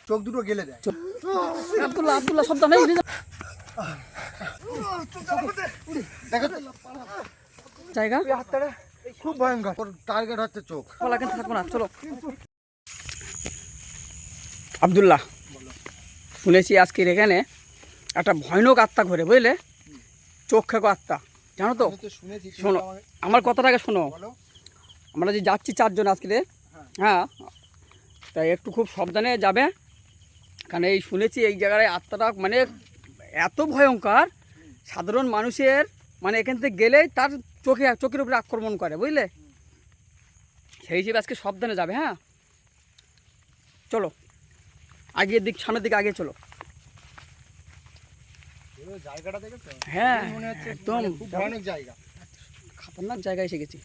চোখ দুটো গেলে দেয়। আব্দুল্লাহ শব্দ নেই জায়গা খুব ভয়ঙ্কর, টার্গেট হচ্ছে চোখ। থাকবো না, চলো। আব্দুল্লাহ, শুনেছি আজকের এখানে একটা ভয়ানক আত্মা ঘরে, বুঝলে, চোখ খেকো আত্মা, জানো তো? শোনো আমার কথাটাকে শোনো। আমরা যে যাচ্ছি 4 জন আজকে, হ্যাঁ, তাই একটু খুব সাবধানে যাবে, কারণ এই শুনেছি এই জায়গায় আত্মাটা মানে এত ভয়ঙ্কর, সাধারণ মানুষের মানে এখান থেকে গেলেই তার চোখের উপরে আক্রমণ করে, বুঝলে? সেই হিসেবে আজকে সাবধানে যাবে। হ্যাঁ, চলো আগের দিক, সামনের দিকে আগে চলো। জায়গাটা দেখেছো? হ্যাঁ, মনে হচ্ছে একদম ভয়ানক জায়গা, খতরনাক জায়গায় এসে গেছি।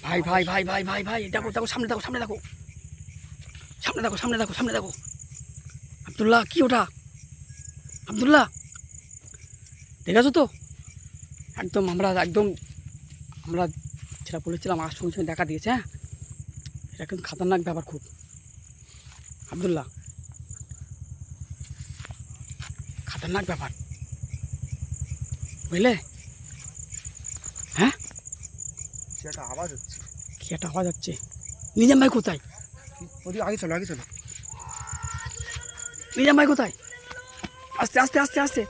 ভাই ভাই ভাই ভাই ভাই ভাই দেখো দেখো, সামনে দেখো, সামনে দেখো, সামনে দেখো, সামনে দেখো, সামনে দেখো। আব্দুল্লাহ, কি ওটা? আব্দুল্লাহ, দেখেছো তো? একদম আমরা যেটা বলেছিলাম আর সঙ্গে সঙ্গে দেখা দিয়েছে। হ্যাঁ, এটা কিন্তু খতরনাক ব্যাপার খুব। আব্দুল্লাহ, খতরনাক ব্যাপার, বুঝলে? হ্যাঁ, সেটা আওয়াজ হচ্ছে। কি একটা আওয়াজ হচ্ছে। নিজাম ভাই কোথায়? ওদিকে আগে চলো, আগে চলো। নিজাম ভাই কোথায়? আস্তে আস্তে আস্তে আস্তে।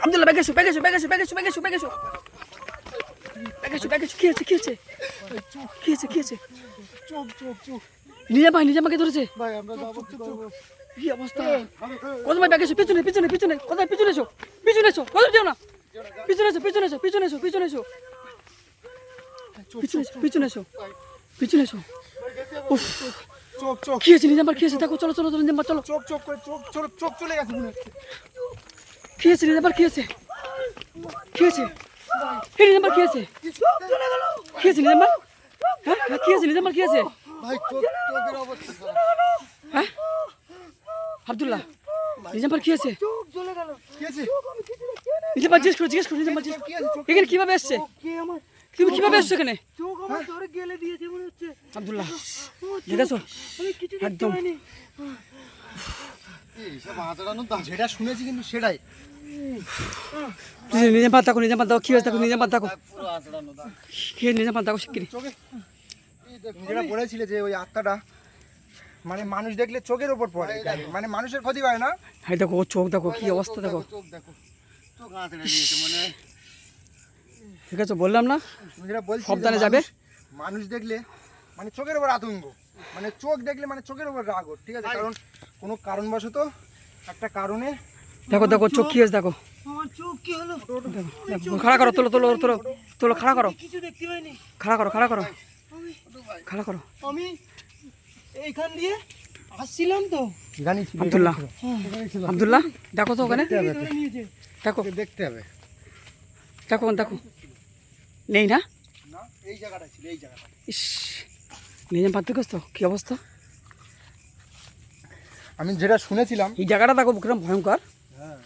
আব্দুল্লাহ, ব্যাগেছো ব্যাগেছো ব্যাগেছো ব্যাগেছো ব্যাগেছো ব্যাগেছো ব্যাগেছো ব্যাগেছো। কি হয়েছে, কি হয়েছে, কি হয়েছে, কি হয়েছে? চোখ চোখ চোখ। নিজাম ভাইকে ধরেছে। ভাই আমরা যাবো তো। কি অবস্থা? কত ভাই ব্যাগেছো, পিছনে পিছনে পিছনে, কোথায়? পিছনে এসো, পিছনে এসো, কোথায় যেও না, পিছনে এসো, পিছনে এসো, পিছনে এসো, পিছনে এসো, পিছনে এসো, পিছনে এসো, পিছনে এসো। উফ, চোখ চোখ। কি হয়েছে নিজাম ভাই? কি হয়েছে? দেখো, চলো চলো চলো নিজাম ভাই, চলো। চোখ চোখ করে চোখ, চলো চোখ চলে গেছে মনে হচ্ছে। কি হয়েছে নিজাম ভাই? কি হয়েছে? কি হয়েছে? হে নিজাম ভাই, কি হয়েছে? কি হয়েছে নিজাম ভাই? হ্যাঁ, কি হয়েছে নিজাম ভাই? কি হয়েছে? ভাই চোখ, চোখের অবস্থা খারাপ। হ্যাঁ, আব্দুল্লাহ, নিজাম ভাই কি হয়েছে? চোখ চলে গেল। কি আছে? নিজাম ভাই জিজ্ঞেস করো, নিজাম ভাই জিজ্ঞেস করো। এখানে কিভাবে এসছে? তুমি কিভাবে এসছো এখানে? চোখ আমার ধরে গেলে দিয়েছে মনে হচ্ছে। আব্দুল্লাহ, দেখেছো? আমি কিছু দেখতে একদম পাইনি। এইসব আঁচড়ানোর দাম, যেটা শুনেছি কিন্তু সেটাই। নিজাম ভাই দেখো, নিজাম ভাই দেখো, কি হয়েছে দেখো, নিজাম ভাই দেখো, পুরো আঁচড়ানো দাম। কি নিজাম ভাই দেখো শিগগিরি। চোখে তুমি যেটা বলেছিলে যে ওই আত্মাটা মানে মানুষ দেখলে চোখের ওপর পড়ে, মানে মানুষের ক্ষতি করে না। হ্যাঁ দেখো, ওর চোখ দেখো, কি অবস্থা দেখো। চোখ দেখো, চোখ আঁচড়ে নিয়েছে মানে। ঠিক আছে, বললাম না তুমি যেটা বলছিলে সাবধানে যে যাবে। মানুষ দেখলে মানে চোখের ওপর আতঙ্ক, মানে চোখ দেখলে মানে চোখের ওপর রাগ ওর, ঠিক আছে? কারণ কোনো কারণবশত একটা কারণে দেখো দেখো চোখ কি হয়েছে দেখো। আমার চোখ কি হলো? দেখো, খাড়া করো, তোলো তোলো তোলো তোলো, খাড়া করো, কিছু দেখতে পাইনি। খাড়া করো, খাড়া করো, খাড়া করো। আমি এইখান দিয়ে আসছিলাম তো। জানি ছিল আব্দুল্লাহ, আব্দুল্লাহ দেখো তো ওখানে, ধরে নিয়েছে। দেখো দেখতে হবে দেখো দেখো, নেই না? না, এই জায়গাটা ছিল, এই জায়গাটা। ইস, নিজাম ভাই দেখো তো কি অবস্থা। আমি যেটা শুনেছিলাম, এই জায়গাটা দেখো কিরকম ভয়ঙ্কর। হ্যাঁ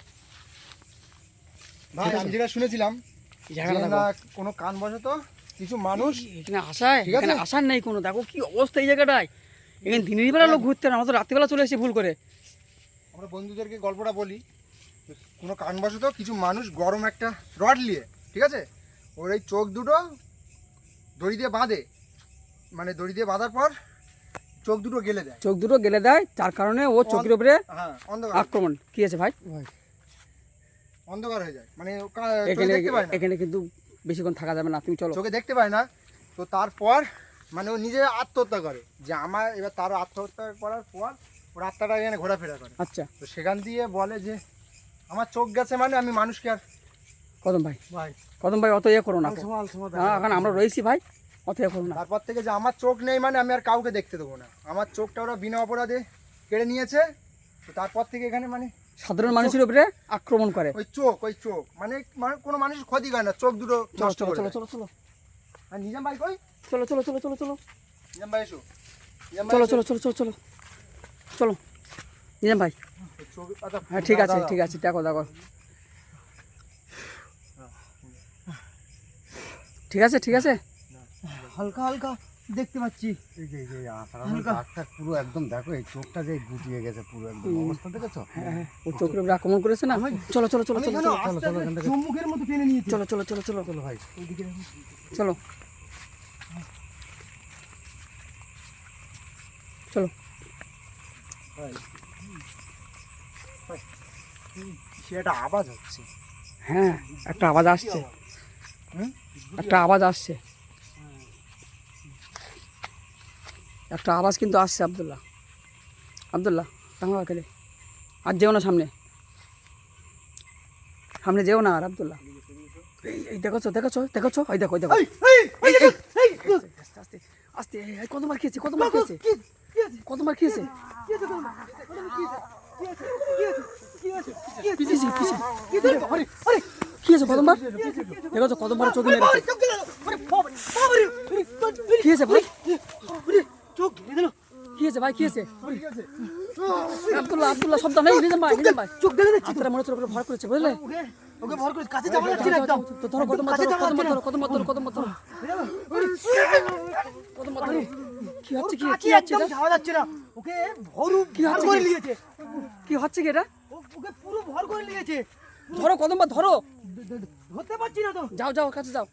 ভাই, আমি যেটা শুনেছিলাম এই জায়গাটা যে দেখো, না কোনো কারণবশত কিছু মানুষ, এখানে আসায়, ঠিক আছে? এখানে আসার নেই কোনো। দেখো কি অবস্থা এই জায়গাটায়। এখানে দিনের বেলা লোক ঘুরতে না, আমরা তো রাত্রিবেলা চলে এসেছি ভুল করে। আমরা বন্ধুদেরকে গল্পটা বলি, কোনো কারণবশত কিছু মানুষ গরম একটা রড নিয়ে, ঠিক আছে, ওর এই চোখ দুটো দড়ি দিয়ে বাঁধে, মানে দড়ি দিয়ে বাঁধার পর চোখ দুটো গেলে দেয়। চোখ দুটো গেলে দেয়, যার কারণে ও চোখের উপরে হ্যাঁ, অন্ধকার, আক্রমণ। কি আছে ভাই? অন্ধকার হয়ে যায়, মানে এখানে দেখতে পায় না, এখানে কিন্তু বেশিক্ষণ থাকা যাবে না, তুমি চলো। চোখে দেখতে পায় না। তো তারপর মানে ও নিজে আত্মহত্যা করে, যে আমার এবার তার আত্মহত্যা করার পর ওর আত্মাটা এখানে ঘোরাফেরা করে। আচ্ছা, তো সেখান দিয়ে বলে যে আমার চোখ গেছে, মানে আমি মানুষকে আর কদম ভাই, ভাই কদম ভাই অত ইয়ে করো না, এখন আমরা রয়েছি ভাই, অত ইয়ে করো না। তারপর থেকে যে আমার চোখ নেই, মানে আমি আর কাউকে দেখতে দেবো না, আমার চোখটা ওরা বিনা অপরাধে কেড়ে নিয়েছে। তো তারপর থেকে এখানে মানে সাধারণ মানুষের উপরে আক্রমণ করে। ওই চোখ মানে কোনো মানুষের ক্ষতি করে না, চোখ দুটো চলো নষ্ট চলো করে চলো দেয়। চলো চলো আর নিজাম ভাই কই? চলো চলো চলো চলো চলো নিজাম ভাই এসো, নিজাম ভাই চলো এসো। চলো চলো চলো চলো চলো নিজাম ভাই। ওই চোখ- আচ্ছা, হ্যাঁ ঠিক আছে দাঁড়াও। ঠিক আছে, দেখো দেখো, ঠিক আছে ঠিক আছে। হালকা হালকা দেখতে পাচ্ছি। এই যে ডাকটা পুরো একদম দেখো, এই চোখটা যে গুটিয়ে গেছে পুরো একদম, অবস্থা দেখেছো? হ্যাঁ ও চোখের উপরে আক্রমণ করেছে না। চলো চলো চলো আমি চলো এখানে চলো আস্তে আস্তে চুম্বকের মতো টেনে নিয়েছি। চলো চলো চলো চলো চলো ভাই। ওইদিকে চলো চলো। সে একটা আওয়াজ হচ্ছে। হ্যাঁ একটা আওয়াজ আসছে, একটা আওয়াজ আসছে, একটা আওয়াজ কিন্তু আসছে। আব্দুল্লাহ আব্দুল্লাহ টাঙ্গা খেলে আর যেও না, সামনে সামনে যেও না আর। আব্দুল্লাহ এই দেখেছো দেখেছো দেখেছো, ওই দেখো ওই দেখো। আস্তে আস্তে আস্তে, কতবার খেয়েছে, কতবার খেয়েছে, কতবার খেয়েছে। কি আছে কতবার দেখেছো, কতবার চোখে মেরেছে। কি আছে ভাই, চোখ ধরে দিল। কি আছে ভাই, কি আছে। আব্দুল্লাহ আব্দুল্লাহ শব্দ নেই, নিজাম ভাই নিজাম ভাই। চোখ দেখে যাচ্ছে। আপনারা মনে হচ্ছে ওপরে ভর করেছে বুঝলে। ওকে ভর করে কাছে যাবো না, ঠিক একদম। তো ধরো কতবার ধরো, কতবার ধরো, কতবার ধরো, কতবার ধরো, কতবার ধরো। কি হচ্ছে, কি কাছে কি হচ্ছে একদম এটা, যাওয়া যাচ্ছে না। ওকে ভরু কি ভর হচ্ছে করে কি? নিয়েছে। কি হচ্ছে কি এটা। ওকে পুরো ভর করে নিয়েছে। ধরো কতবার ধরো, ধরতে পারছি না তো। যাও যাও কাছে যাও।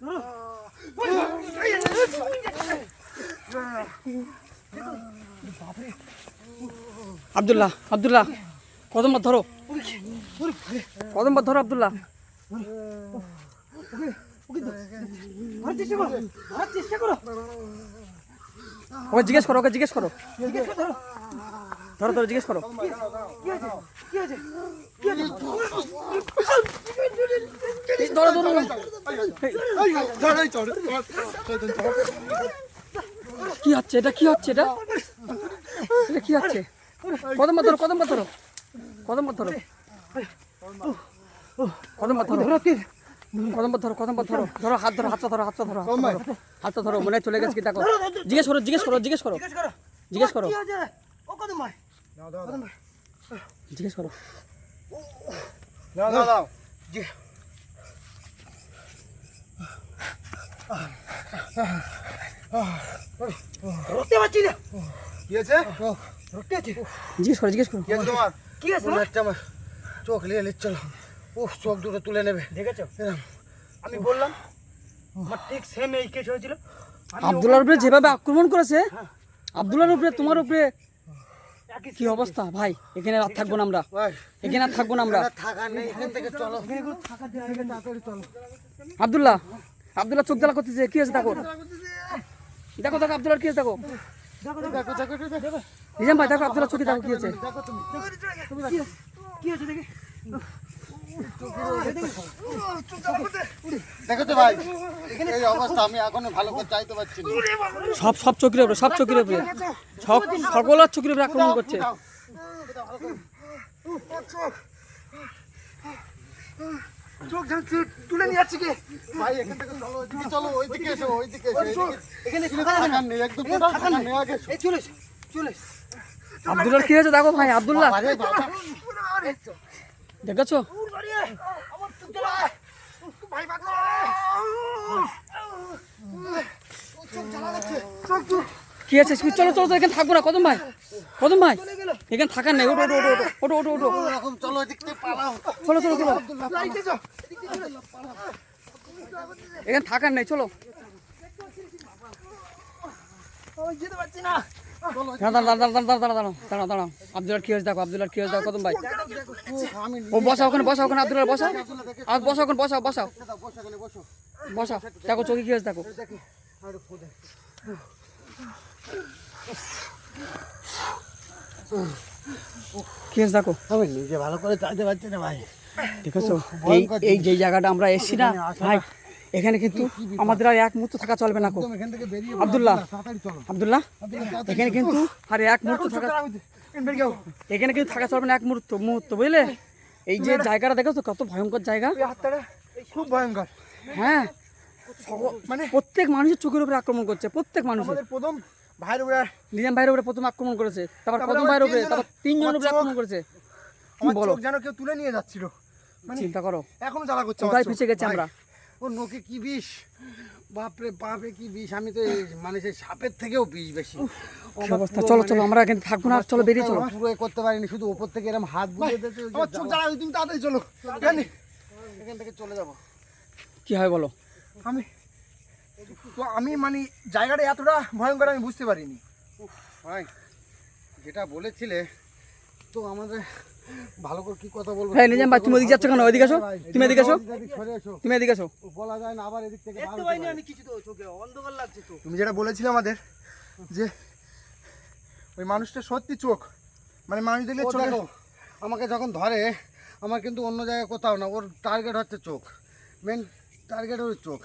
আব্দুল্লাহ আব্দুল্লাহ কদমবার ধরো, কদমবার ধরো আব্দুল্লাহ। ধরার চেষ্টা করো, ধরার চেষ্টা করো। ওকে জিজ্ঞেস করো, ওকে জিজ্ঞেস করো, জিজ্ঞেস করো, ধরো। ধরো ধরো জিজ্ঞেস করো। কি আছে, কি আছে, কি আছে? এই ধরো ধরো ধরো। কি হচ্ছে এটা, কি হচ্ছে এটা, এটা কি হচ্ছে। কদমবার ধরো, কদমবার ধরো, কদমবার ধরো, কদমবার ধরো, কদমবার ধরো, কদমবার ধরো, ধরো হাত ধরো, হাতটা ধরো, হাতটা ধরো, হাতটা ধরো। মনে হয় চলে গেছে কি দেখো। জিজ্ঞেস করো, জিজ্ঞেস করো, জিজ্ঞেস করো, জিজ্ঞেস করো, জিজ্ঞেস করো, কি আছে? ও কদম ভাই, জিজ্ঞেস করো। দাও ধরতে পারছি না। কি আছে, ধরতে আছে। জিজ্ঞেস করো, জিজ্ঞেস করো। কি আছে তোমার। কি আছে? মনে হচ্ছে আমার চোখ নিয়ে নিচ্ছিল, উফ চোখ দুটো তুলে নেবে। দেখেছো, আমি বললাম আমার ঠিক সেম এই কেস হয়েছিল। আব্দুল্লাহর উপরে যেভাবে আক্রমণ করেছে, আব্দুল্লাহর উপরে, তোমার উপরে একই কি অবস্থা ভাই। এখানে আর থাকবো না আমরা, ভাই এখানে আর থাকবো না আমরা। থাকা নেই, এখান থেকে চলো। থাকার জায়গা তাড়াতাড়ি চলো। আব্দুল্লাহ আব্দুল্লাহ চোখ জ্বালা করতেছে, কি আছে দেখো, দেখো দেখো আব্দুল্লাহর কি আছে দেখো। নিজাম ভাই দেখো আব্দুল্লাহ চোখে দেখো কি আছে। কি আছে দেখি। দেখো তো ভাই, এই অবস্থা আমি এখনো ভালো করে চাইতে পারছি না। সব সব চোখের উপরে, সব চোখের উপরে, সব সকলের চোখের উপরে আক্রমণ করছে। চোখ ঝাঁকছে, তুলে নিয়ে যাচ্ছে কি ভাই এখান থেকে চলো, ওইদিকে চলো, ওইদিকে এসো, ওইদিকে এসো, এইদিকে। এখানে থাকা নেই, একদম কোথাও থাকা নেই, আগে এসো। এই চলে এসো, চলে এসো। আব্দুল্লাহর কি হয়েছে দেখো ভাই, আব্দুল্লাহ আরে বাবা, দেখেছো। আমার চোখ জ্বালা। ভাই বাঁচো। চোখ জ্বালা যাচ্ছে। কি আছে, চলো চলো চলো, এখানে থাকবো না কদম ভাই, কদম ভাই এখানে থাকার নেই। ওটো ওটো ওটো ওটো ওটো ওটো, এরকম চলো, ওইদিক থেকে পালাও। চলো চলো চলো, লাইটে যাও। এখানে থাকার নেই, চলো। আমি যেতে পারছি না। দাঁড়াও দাঁড়াও দাঁড়াও দাঁড়াও দাঁড়াও দাঁড়াও দাঁড়াও। আব্দুল্লাহর কি হয়েছে দেখো, আব্দুল্লাহর কি হয়েছে দেখো কদম ভাই। আমি ও বসাও ওখানে, বসাও ওখানে আব্দুল্লাহ, বসাও আর বসাও ওখানে, বসাও বসাও বসো, এখানে বসো। বসাও। দেখো চোখে কি হয়েছে দেখো। কি হয়েছে দেখো। আমি নিজে ভালো করে চাইতে পারছি না ভাই। দেখেছো এই এই যে জায়গাটা আমরা এসেছি না ভাই, এখানে কিন্তু আমাদের আর এক মুহূর্ত থাকা চলবে না। এখান থেকে বেরিয়ে আব্দুল্লাহ তাড়াতাড়ি চলো। আব্দুল্লাহ এখানে কিন্তু আর এক মুহূর্ত থাকা, এখানে কিন্তু থাকা চলবে না এক মুহূর্ত মুহূর্ত বুঝলে। এই যে জায়গাটা দেখেছো কত ভয়ঙ্কর জায়গা। এই হাতটা খুব ভয়ঙ্কর। হ্যাঁ মানে প্রত্যেক মানুষের চোখের উপরে আক্রমণ করছে, প্রত্যেক মানুষের। আমাদের প্রথম ভাইয়ের উপরে নিজাম ভাইয়ের উপরে প্রথম আক্রমণ করেছে, তারপর তারপরে কদম আমার ভাইয়ের উপরে, তিনজন, তারপর তিনজনের উপরে আমার আক্রমণ করেছে। কি আমার বলো, চোখ যেন কেউ তুলে নিয়ে যাচ্ছিল। মানে চিন্তা করো এখনো জ্বালা করছে আমার কোথায় চোখ। ফেসে গেছে ভাই, আমরা। ও নোকে কি বিষ, বাপরে বাপে কি বিষ, আমি তো মানে সেই সাপের থেকেও বিষ বেশি। কি অবস্থা, চলো চলো আমরা এখানে থাকবো না, চলো বেরিয়ে চলো। পুরো করতে পারিনি, শুধু উপর থেকে এরকম হাত বুলিয়ে দিয়েছে। আমার চোখ জ্বালা, তুমি তাড়াতাড়ি চলো। এখান থেকে চলে যাবো। কি হয় বলো? আমি মানে জায়গাটা এতটা ভয়ঙ্কর আমি বুঝতে পারিনি। ভাই যেটা বলেছিলে তো আমাদের ভালো করে কি কথা বলবো। হ্যাঁ নিজাম ভাই, তুমি ওদিকে যাচ্ছ কেন? ওইদিকে আসো, তুমি এদিকে আসো, সরে এসো, তুমি এদিকে আসো। বলা যায় না আবার এদিক থেকে দেখতে পাইনি আমি কিছু, তো চোখে অন্ধকার লাগছে তো। তুমি যেটা বলেছিলে আমাদের যে ওই মানুষটা সত্যি চোখ, মানে মানুষ দেখলে ও চোখে দেখো, আমাকে যখন ধরে আমার কিন্তু অন্য জায়গায় কোথাও না, ওর টার্গেট হচ্ছে চোখ, মেন টার্গেট ওর চোখ।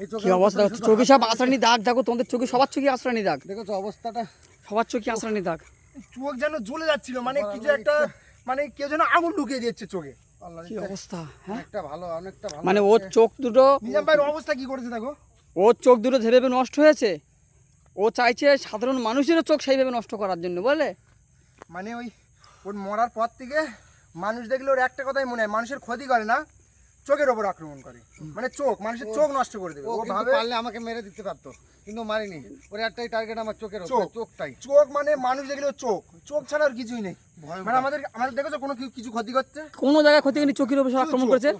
এই কি চোখের অবস্থা, উপরে শুধু চোখে হাত সব দিয়ে- আঁচড়ানি দাগ, দেখো তোমাদের চোখে, সবার চোখে আঁচড়ানি দাগ, দেখেছো অবস্থাটা? সবার চোখে আঁচড়ানি দাগ। চোখ যেন জ্বলে যাচ্ছিল, মানে কিছু একটা, মানে কেউ যেন আগুন ঢুকিয়ে দিচ্ছে চোখে। আল্লাহর কি ইচ্ছায় অবস্থা, হ্যাঁ অনেকটা ভালো, অনেকটা ভালো মানে ওর লাগছে। চোখ দুটো, নিজাম ভাইয়ের অবস্থা কি করেছে দেখো। ওর চোখ দুটো যেভাবে নষ্ট হয়েছে, ও চাইছে সাধারণ মানুষেরও চোখ সেইভাবে নষ্ট করার জন্য, বলে মানে ওই ওর মরার পর থেকে মানুষ দেখলে ওর একটা কথাই মনে হয়, মানুষের ক্ষতি করে না, চোখের ওপর আক্রমণ করে। মানে চোখ, মানুষের চোখ নষ্ট করে দেবে ও ও কিন্তু ভাবে। পারলে আমাকে মেরে দিতে পারতো, কিন্তু মারিনি। ওর একটাই টার্গেট আমার চোখের চোখ। উপরে, চোখটাই চোখ মানে মানুষ দেখলে ওর চোখ, চোখ ছাড়া আর কিছুই নেই। ভয়ঙ্কর। মানে আমাদের আমাদের দেখেছো কোনো কিছু ক্ষতি করছে। কোনো জায়গায় ক্ষতি করেনি, চোখের উপর সব আক্রমণ করেছে।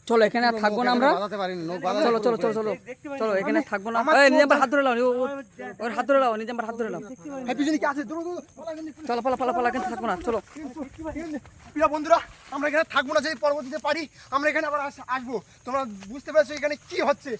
চলো এখানে আর থাকবো না আমরা, বাঁধাতে পারিনি, চলো চলো চলো চলো চলো এখানে থাকবো না। এই নিজাম ভাই হাত ধরে লাও, ওর হাত ধরে লাও, নিজাম ভাই হাত ধরে লাও, হ্যাঁ পিছনে কি আছে, দৌড়ো দৌড়ো, পালা এখান থেকে। চলো পালা পালা পালা, এখানে থাকবো না, চলো। প্রিয় বন্ধুরা, আমরা এখানে থাকবো না, যদি পরবর্তীতে পারি আমরা এখানে আবার আসবো। তোমরা বুঝতে পেরেছো এখানে কি হচ্ছে।